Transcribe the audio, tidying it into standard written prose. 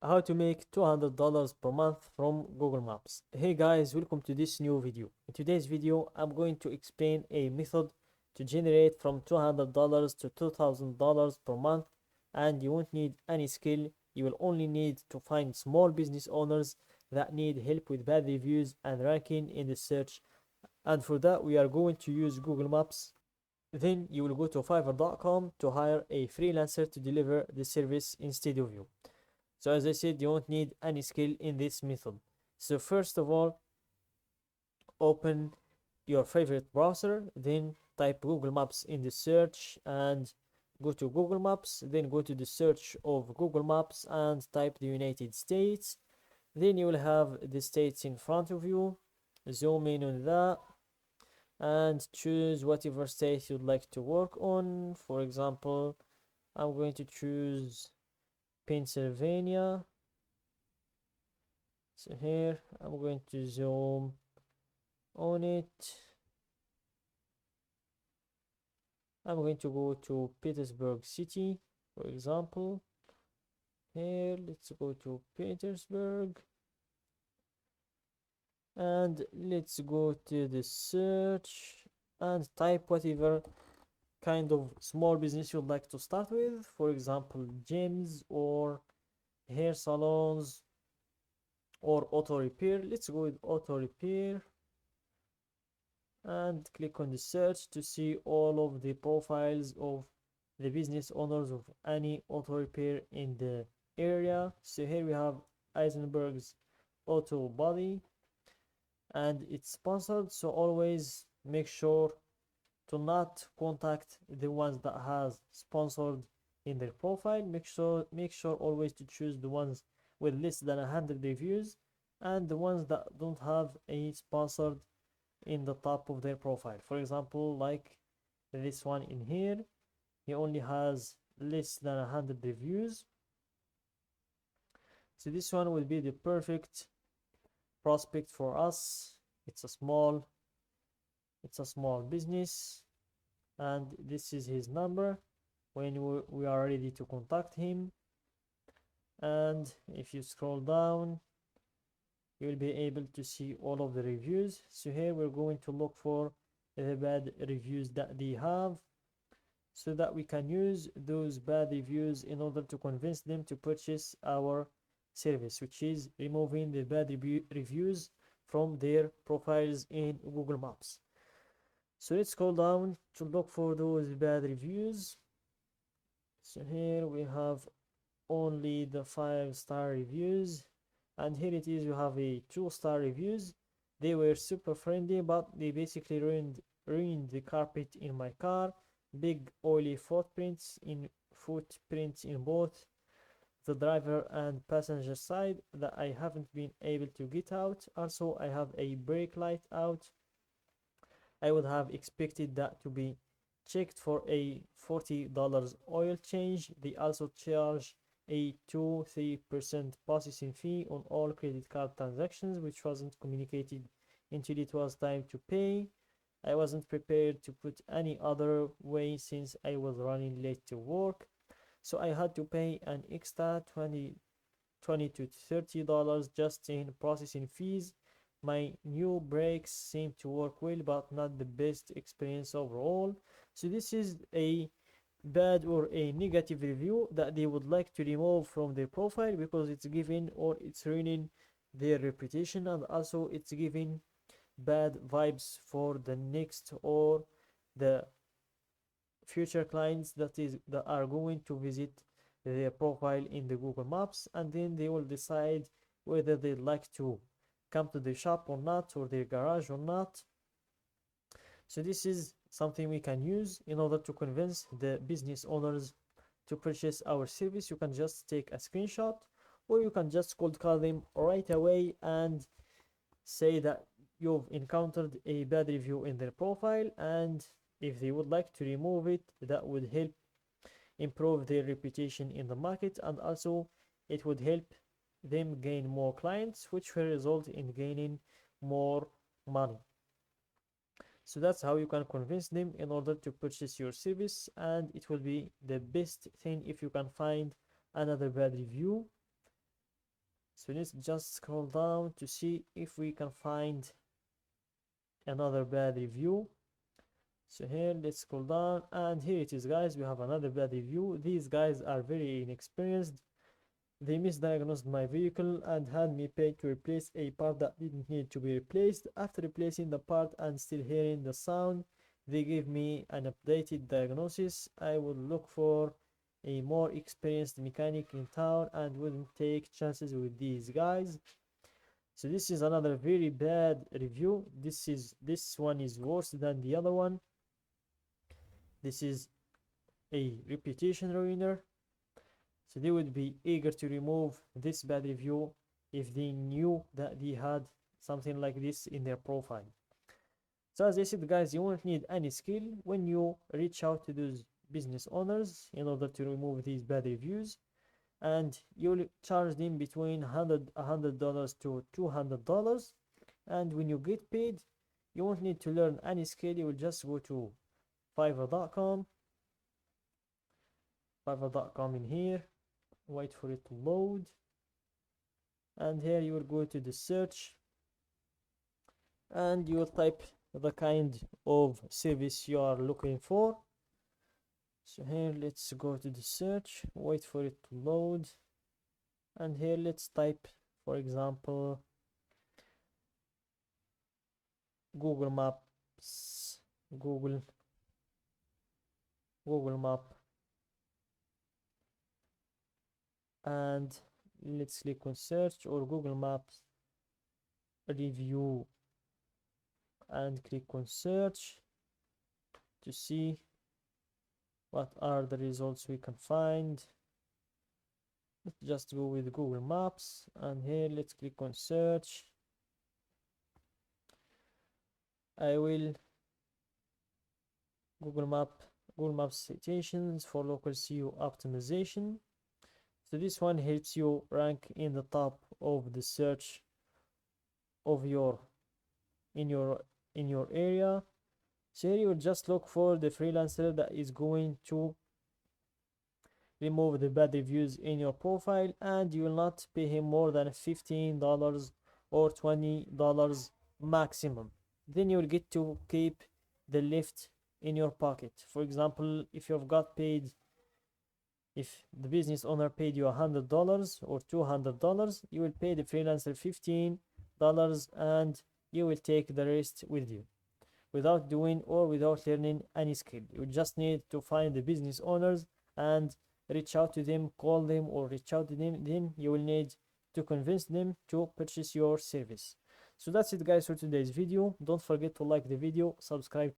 How to make $200 per month from Google Maps. Hey guys, welcome to this new video. In today's video, I'm going to explain a method to generate from $200 to $2,000 per month, and you won't need any skill. You will only need to find small business owners that need help with bad reviews and ranking in the search. And for that, we are going to use Google Maps. Then you will go to fiverr.com to hire a freelancer to deliver the service instead of you. So as I said, you won't need any skill in this method. So first of all, open your favorite browser, then type Google Maps in the search and go to Google Maps, then go to the search of Google Maps and type the United States. Then you will have the states in front of you. Zoom in on that and choose whatever state you'd like to work on. For example, I'm going to choose Pennsylvania. So here I'm going to zoom on it. I'm going to go to Petersburg City, for example. Here, let's go to Petersburg. And let's go to the search and type whatever kind of small business you'd like to start with. For example, gyms or hair salons or auto repair. Let's go with auto repair and click on the search to see all of the profiles of the business owners of any auto repair in the area. So here we have Eisenberg's Auto Body and it's sponsored, so always make sure to not contact the ones that has sponsored in their profile. Make sure always to choose the ones with less than 100 reviews and the ones that don't have a sponsored in the top of their profile. For example, like this one in here, he only has less than 100 reviews, so this one will be the perfect prospect for us. It's a small business and this is his number when we are ready to contact him. And if you scroll down, you'll be able to see all of the reviews. So here we're going to look for the bad reviews that they have so that we can use those bad reviews in order to convince them to purchase our service, which is removing the bad reviews from their profiles in Google Maps. So let's scroll down to look for those bad reviews. So here we have only the 5-star reviews, and here it is, you have a 2-star reviews. They were super friendly, but they basically ruined the carpet in my car. Big oily footprints in both the driver and passenger side that I haven't been able to get out. Also, I have a brake light out. I would have expected that to be checked for a $40 oil change. They also charge a 2-3% processing fee on all credit card transactions, which wasn't communicated until it was time to pay. I wasn't prepared to put any other way since I was running late to work, so I had to pay an extra $20 to $30 just in processing fees. My new brakes seem to work well, but not the best experience overall. So this is a bad or a negative review that they would like to remove from their profile because it's giving or it's ruining their reputation, and also it's giving bad vibes for the next or the future clients that are going to visit their profile in the Google Maps, and then they will decide whether they'd like to come to the shop or not, or their garage or not. So this is something we can use in order to convince the business owners to purchase our service. You can just take a screenshot, or you can just cold call them right away and say that you've encountered a bad review in their profile, and if they would like to remove it, that would help improve their reputation in the market, and also it would help them gain more clients, which will result in gaining more money. So that's how you can convince them in order to purchase your service, and it will be the best thing if you can find another bad review So let's just scroll down to see if we can find another bad review. So here, let's scroll down, and here it is, guys. We have another bad review. These guys are very inexperienced. They misdiagnosed my vehicle and had me pay to replace a part that didn't need to be replaced. After replacing the part and still hearing the sound, they gave me an updated diagnosis. I would look for a more experienced mechanic in town and wouldn't take chances with these guys. So this is another very bad review. This one is worse than the other one. This is a reputation ruiner. So they would be eager to remove this bad review if they knew that they had something like this in their profile. So as I said, guys, you won't need any skill when you reach out to those business owners in order to remove these bad reviews, and you'll charge them between $100 to $200. And when you get paid, you won't need to learn any skill. You will just go to fiverr.com in here, wait for it to load, and here you will go to the search and you will type the kind of service you are looking for. So here, let's go to the search, wait for it to load, and here let's type, for example, Google Maps, Google Map, and let's click on search, or Google Maps review, and click on search to see what are the results we can find. Let's just go with Google Maps, and here let's click on search. I will Google Maps citations for local SEO optimization. So this one helps you rank in the top of the search of in your area. So here you will just look for the freelancer that is going to remove the bad reviews in your profile, and you will not pay him more than $15 or $20 maximum. Then you will get to keep the lift in your pocket. For example, if the business owner paid you $100 or $200, you will pay the freelancer $15 and you will take the rest with you without doing or without learning any skill. You just need to find the business owners and reach out to them, call them or reach out to them. Then you will need to convince them to purchase your service. So that's it, guys, for today's video. Don't forget to like the video, subscribe